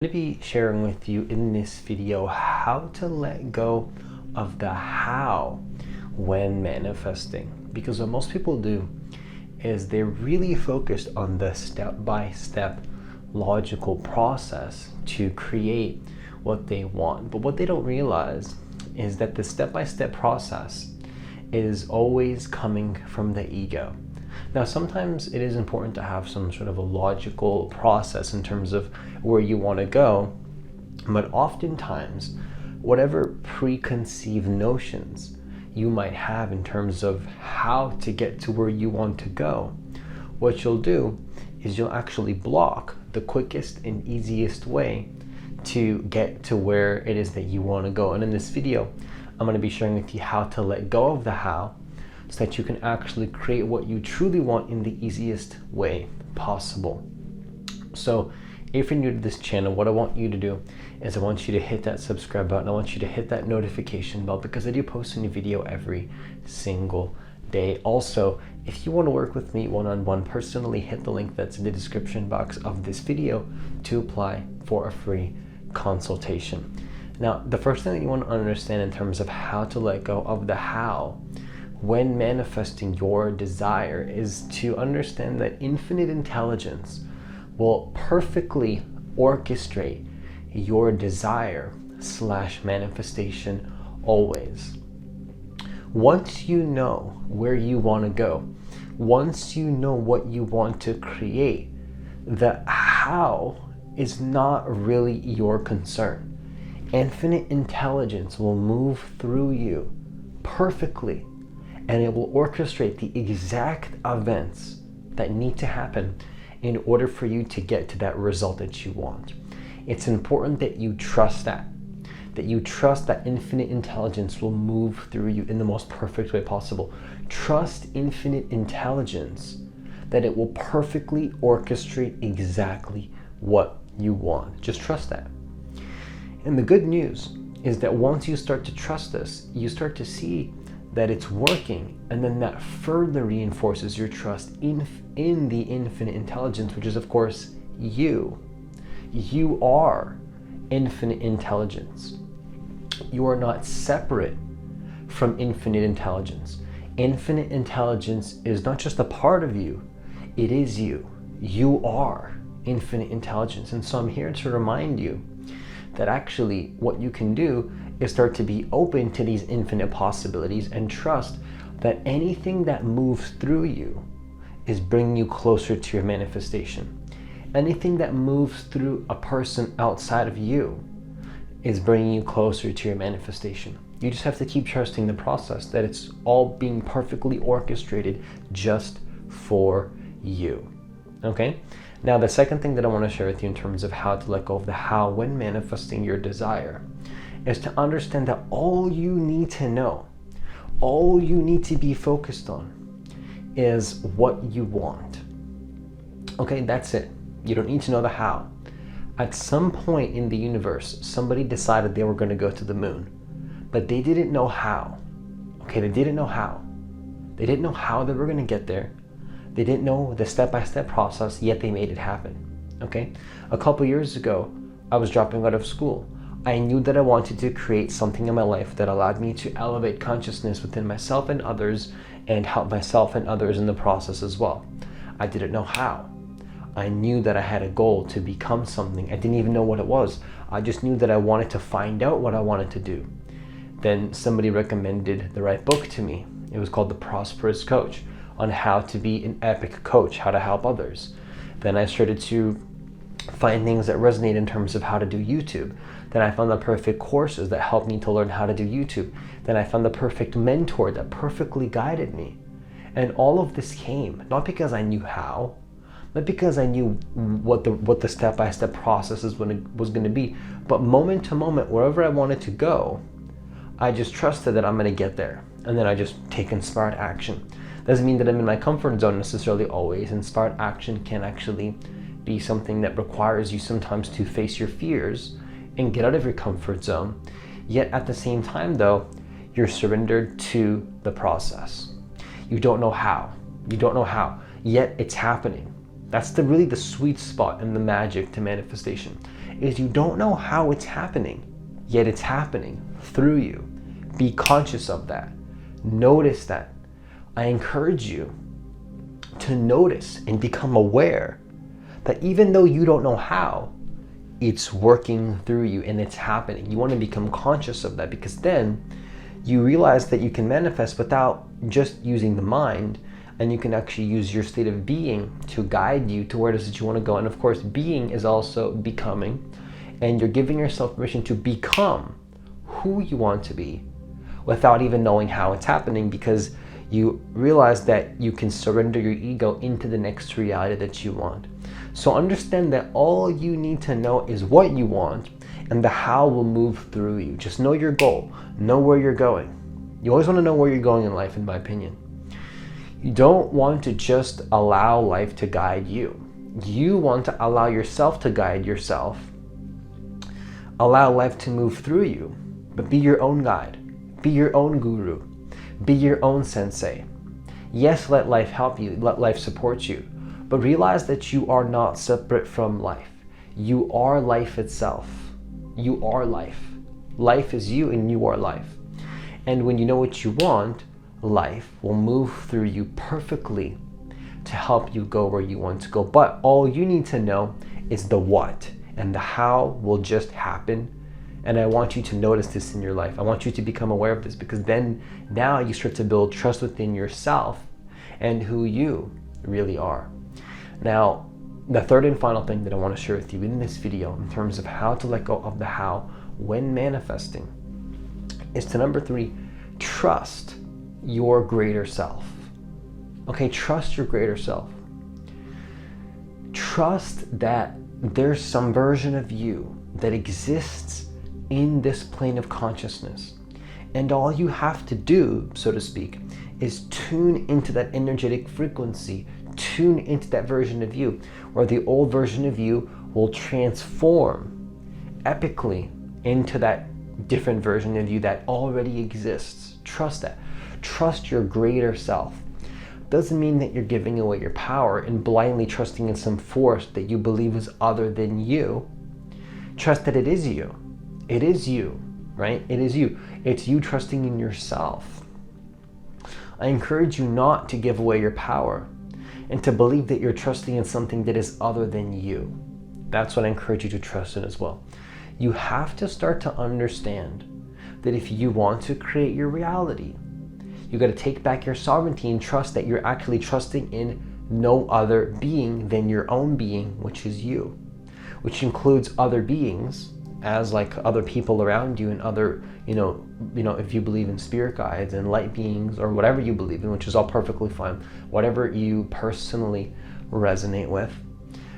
to be sharing with you in this video how to let go of the how when manifesting. Because what most people do is they're really focused on the step-by-step logical process to create what they want. But what they don't realize is that the step-by-step process is always coming from the ego. Now, sometimes it is important to have some sort of a logical process in terms of where you want to go, but oftentimes, whatever preconceived notions you might have in terms of how to get to where you want to go, what you'll do is you'll actually block the quickest and easiest way to get to where it is that you want to go. And in this video, I'm going to be sharing with you how to let go of the how so that you can actually create what you truly want in the easiest way possible. So if you're new to this channel, what I want you to do is I want you to hit that subscribe button. I want you to hit that notification bell because I do post a new video every single day. Also, if you want to work with me one-on-one personally, hit the link that's in the description box of this video to apply for a free consultation. Now, the first thing that you want to understand in terms of how to let go of the how when manifesting your desire is to understand that infinite intelligence will perfectly orchestrate your desire / manifestation always. Once you know where you want to go, once you know what you want to create, the how is not really your concern. Infinite intelligence will move through you perfectly, and it will orchestrate the exact events that need to happen in order for you to get to that result that you want. It's important that you trust that you trust that infinite intelligence will move through you in the most perfect way possible. Trust infinite intelligence that it will perfectly orchestrate exactly what you want. Just trust that. And the good news is that once you start to trust this, you start to see that it's working, and then that further reinforces your trust in the infinite intelligence, which is of course you. You are infinite intelligence. You are not separate from infinite intelligence. Infinite intelligence is not just a part of you, it is you. You are infinite intelligence. And so I'm here to remind you that actually what you can do is start to be open to these infinite possibilities and trust that anything that moves through you is bringing you closer to your manifestation. Anything that moves through a person outside of you is bringing you closer to your manifestation. You just have to keep trusting the process, that it's all being perfectly orchestrated just for you. Okay? Now, the second thing that I want to share with you in terms of how to let go of the how when manifesting your desire is to understand that all you need to know, all you need to be focused on is what you want. Okay, that's it. You don't need to know the how. At some point in the universe, somebody decided they were going to go to the moon, but they didn't know how. Okay, they didn't know how. They didn't know how they were going to get there. They didn't know the step-by-step process, yet they made it happen. Okay, a couple years ago, I was dropping out of school. I knew that I wanted to create something in my life that allowed me to elevate consciousness within myself and others and help myself and others in the process as well. I didn't know how. I knew that I had a goal to become something. I didn't even know what it was. I just knew that I wanted to find out what I wanted to do. Then somebody recommended the right book to me. It was called The Prosperous Coach, on how to be an epic coach, how to help others. Then I started to find things that resonate in terms of how to do YouTube. Then I found the perfect courses that helped me to learn how to do YouTube. Then I found the perfect mentor that perfectly guided me. And all of this came not because I knew how, not because I knew what the step-by-step process was going to be, but moment to moment, wherever I wanted to go, I just trusted that I'm going to get there. And then I just take inspired action. Doesn't mean that I'm in my comfort zone necessarily always. Inspired action can actually be something that requires you sometimes to face your fears and get out of your comfort zone. Yet at the same time though, you're surrendered to the process. You don't know how. You don't know how. Yet it's happening. That's really the sweet spot and the magic to manifestation, is you don't know how it's happening, yet it's happening through you. Be conscious of that. Notice that. I encourage you to notice and become aware that even though you don't know how, it's working through you and it's happening. You want to become conscious of that, because then you realize that you can manifest without just using the mind, and you can actually use your state of being to guide you to where it is that you want to go. And of course, being is also becoming, and you're giving yourself permission to become who you want to be without even knowing how it's happening, because you realize that you can surrender your ego into the next reality that you want. So understand that all you need to know is what you want, and the how will move through you. Just know your goal, know where you're going. You always want to know where you're going in life, in my opinion. You don't want to just allow life to guide you. You want to allow yourself to guide yourself. Allow life to move through you, but be your own guide. Be your own guru. Be your own sensei. Yes, let life help you, let life support you, but realize that you are not separate from life. You are life itself. You are life. Life is you and you are life. And when you know what you want, life will move through you perfectly to help you go where you want to go. But all you need to know is the what, and the how will just happen. And I want you to notice this in your life. I want you to become aware of this, because then now you start to build trust within yourself and who you really are. Now, the third and final thing that I want to share with you in this video in terms of how to let go of the how when manifesting is to, number 3, trust your greater self. Okay, trust your greater self. Trust that there's some version of you that exists in this plane of consciousness. And all you have to do, so to speak, is tune into that energetic frequency, tune into that version of you, where the old version of you will transform epically into that different version of you that already exists. Trust that. Trust your greater self. Doesn't mean that you're giving away your power and blindly trusting in some force that you believe is other than you. Trust that it is you. It is you, right? It is you. It's you trusting in yourself. I encourage you not to give away your power and to believe that you're trusting in something that is other than you. That's what I encourage you to trust in as well. You have to start to understand that if you want to create your reality, you got to take back your sovereignty and trust that you're actually trusting in no other being than your own being, which is you, which includes other beings as like other people around you and other, if you believe in spirit guides and light beings or whatever you believe in, which is all perfectly fine, whatever you personally resonate with.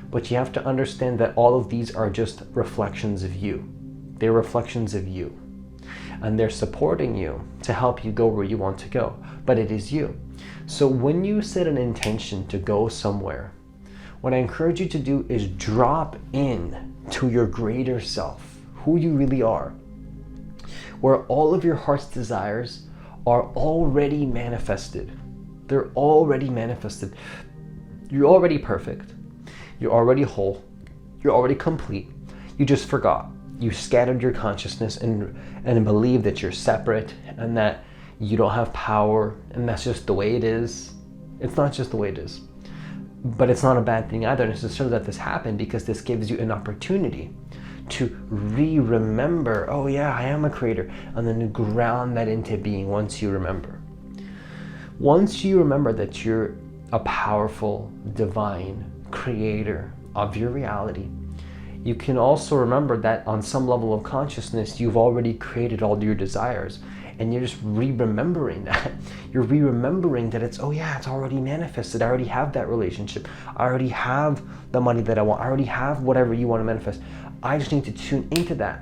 But you have to understand that all of these are just reflections of you. They're reflections of you. And they're supporting you to help you go where you want to go. But it is you. So when you set an intention to go somewhere, what I encourage you to do is drop in to your greater self, who you really are, where all of your heart's desires are already manifested. They're already manifested. You're already perfect. You're already whole. You're already complete. You just forgot. You scattered your consciousness and believe that you're separate and that you don't have power and that's just the way it is. It's not just the way it is. But it's not a bad thing either necessarily that this happened, because this gives you an opportunity to remember, oh yeah, I am a creator, and then to ground that into being once you remember. Once you remember that you're a powerful, divine creator of your reality, you can also remember that on some level of consciousness, you've already created all your desires. And you're just re-remembering that. You're re-remembering that it's, oh yeah, it's already manifested. I already have that relationship. I already have the money that I want. I already have whatever you want to manifest. I just need to tune into that.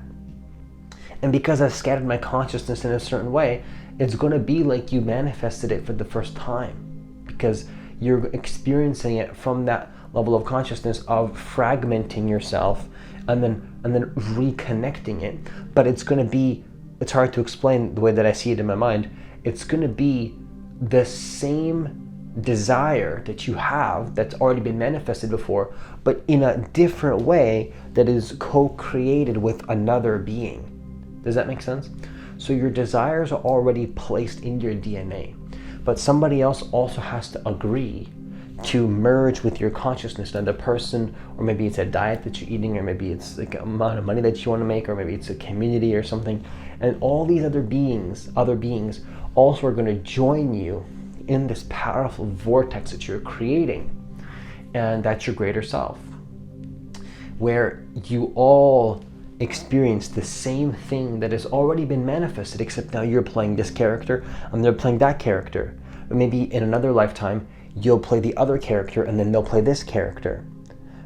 And because I've scattered my consciousness in a certain way, it's going to be like you manifested it for the first time, because you're experiencing it from that level of consciousness of fragmenting yourself and then reconnecting it. But it's going to be, it's hard to explain the way that I see it in my mind. It's going to be the same desire that you have that's already been manifested before, but in a different way that is co-created with another being. Does that make sense? So your desires are already placed in your DNA, but somebody else also has to agree to merge with your consciousness. Now the person, or maybe it's a diet that you're eating, or maybe it's like an amount of money that you want to make, or maybe it's a community or something, and all these other beings also are going to join you in this powerful vortex that you're creating, and that's your greater self, where you all experience the same thing that has already been manifested, except now you're playing this character and they're playing that character. But maybe in another lifetime you'll play the other character and then they'll play this character,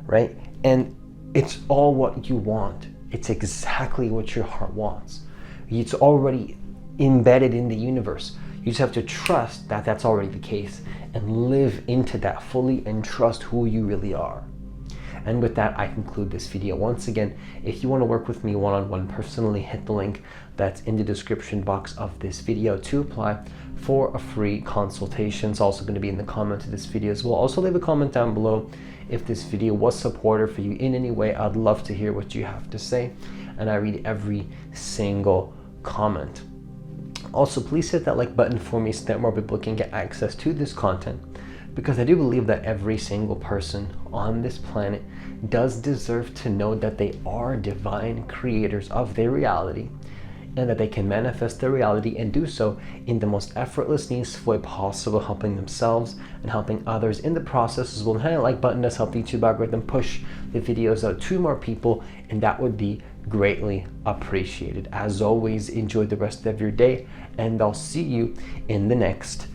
right? And it's all what you want. It's exactly what your heart wants. It's already embedded in the universe. You just have to trust that that's already the case and live into that fully and trust who you really are. And with that, I conclude this video. Once again, if you want to work with me one-on-one personally, hit the link that's in the description box of this video to apply for a free consultation. It's also going to be in the comment of this video as well. Also leave a comment down below if this video was supportive for you in any way. I'd love to hear what you have to say, and I read every single comment. Also, please hit that like button for me so that more people can get access to this content, because I do believe that every single person on this planet does deserve to know that they are divine creators of their reality, and that they can manifest their reality and do so in the most effortless, easy way possible, helping themselves and helping others in the process as well. And hitting that like button does help the YouTube algorithm push the videos out to more people, and that would be greatly appreciated. As always, enjoy the rest of your day, and I'll see you in the next